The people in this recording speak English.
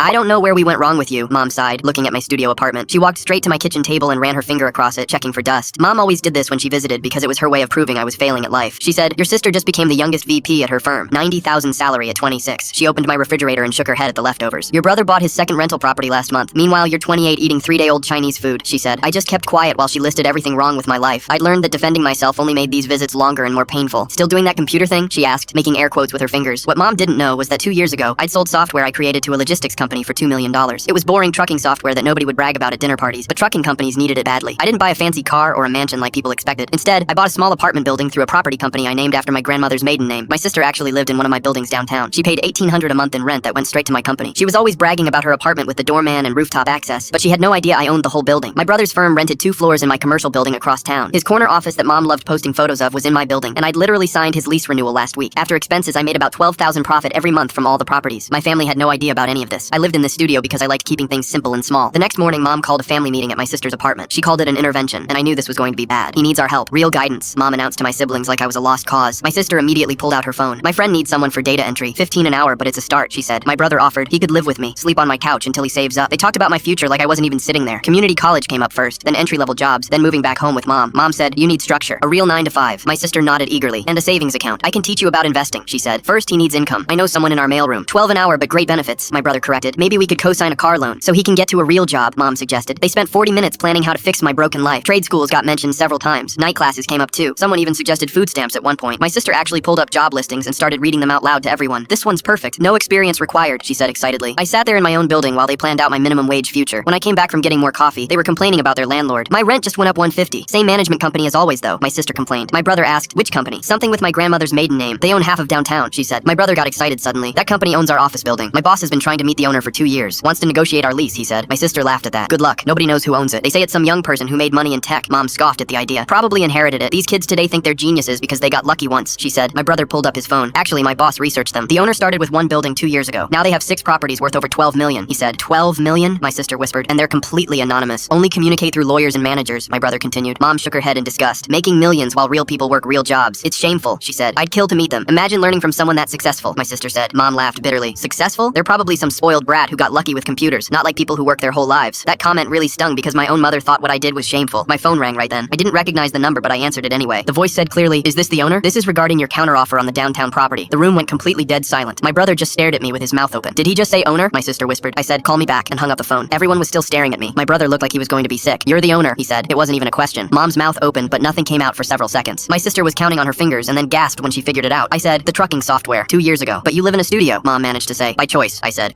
I don't know where we went wrong with you, Mom sighed, looking at my studio apartment. She walked straight to my kitchen table and ran her finger across it, checking for dust. Mom always did this when she visited because it was her way of proving I was failing at life. She said, "Your sister just became the youngest VP at her firm. 90,000 salary at 26. She opened my refrigerator and shook her head at the leftovers. Your brother bought his second rental property last month. Meanwhile, you're 28 eating 3-day-old Chinese food," she said. I just kept quiet while she listed everything wrong with my life. I'd learned that defending myself only made these visits longer and more painful. "Still doing that computer thing?" she asked, making air quotes with her fingers. What Mom didn't know was that 2 years ago, I'd sold software I created to a logistics company for $2 million. It was boring trucking software that nobody would brag about at dinner parties, but trucking companies needed it badly. I didn't buy a fancy car or a mansion like people expected. Instead, I bought a small apartment building through a property company I named after my grandmother's maiden name. My sister actually lived in one of my buildings downtown. She paid $1,800 a month in rent that went straight to my company. She was always bragging about her apartment with the doorman and rooftop access, but she had no idea I owned the whole building. My brother's firm rented 2 floors in my commercial building across town. His corner office that Mom loved posting photos of was in my building, and I'd literally signed his lease renewal last week. After expenses, I made about $12,000 profit every month from all the properties. My family had no idea about any of this. I lived in this studio because I liked keeping things simple and small. The next morning, Mom called a family meeting at my sister's apartment. She called it an intervention, and I knew this was going to be bad. "He needs our help. Real guidance," Mom announced to my siblings like I was a lost cause. My sister immediately pulled out her phone. "My friend needs someone for data entry. 15 an hour, but it's a start," she said. My brother offered. He could live with me, sleep on my couch until he saves up. They talked about my future like I wasn't even sitting there. Community college came up first, then entry-level jobs, then moving back home with Mom. Mom said, "You need structure. A real 9 to 5. My sister nodded eagerly. "And a savings account. I can teach you about investing," she said. "First, he needs income. I know someone in our mailroom. 12 an hour, but great benefits," my brother corrected. "Maybe we could co-sign a car loan so he can get to a real job," Mom suggested. They spent 40 minutes planning how to fix my broken life. Trade schools got mentioned several times. Night classes came up too. Someone even suggested food stamps at one point. My sister actually pulled up job listings and started reading them out loud to everyone. "This one's perfect. No experience required," she said excitedly. I sat there in my own building while they planned out my minimum wage future. When I came back from getting more coffee, they were complaining about their landlord. "My rent just went up $150. Same management company as always though," my sister complained. My brother asked, "Which company?" "Something with my grandmother's maiden name. They own half of downtown," she said. My brother got excited suddenly. "That company owns our office building. My boss has been trying to meet the owner for 2 years. Wants to negotiate our lease," he said. My sister laughed at that. "Good luck. Nobody knows who owns it. They say it's some young person who made money in tech." Mom scoffed at the idea. "Probably inherited it. These kids today think they're geniuses because they got lucky once," she said. My brother pulled up his phone. "Actually, my boss researched them. The owner started with 1 building 2 years ago. Now they have 6 properties worth over 12 million, he said. 12 million? My sister whispered. "And they're completely anonymous. Only communicate through lawyers and managers," my brother continued. Mom shook her head in disgust. "Making millions while real people work real jobs. It's shameful," she said. "I'd kill to meet them. Imagine learning from someone that successful," my sister said. Mom laughed bitterly. "Successful? They're probably some spoiled brat who got lucky with computers, not like people who work their whole lives." That comment really stung because my own mother thought what I did was shameful. My phone rang right then. I didn't recognize the number, but I answered it anyway. The voice said clearly, "Is this the owner? This is regarding your counteroffer on the downtown property." The room went completely dead silent. My brother just stared at me with his mouth open. "Did he just say owner?" my sister whispered. I said, "Call me back," and hung up the phone. Everyone was still staring at me. My brother looked like he was going to be sick. "You're the owner," he said. It wasn't even a question. Mom's mouth opened, but nothing came out for several seconds. My sister was counting on her fingers and then gasped when she figured it out. I said, "The trucking software. 2 years ago. But you live in a studio," Mom managed to say. "By choice," I said.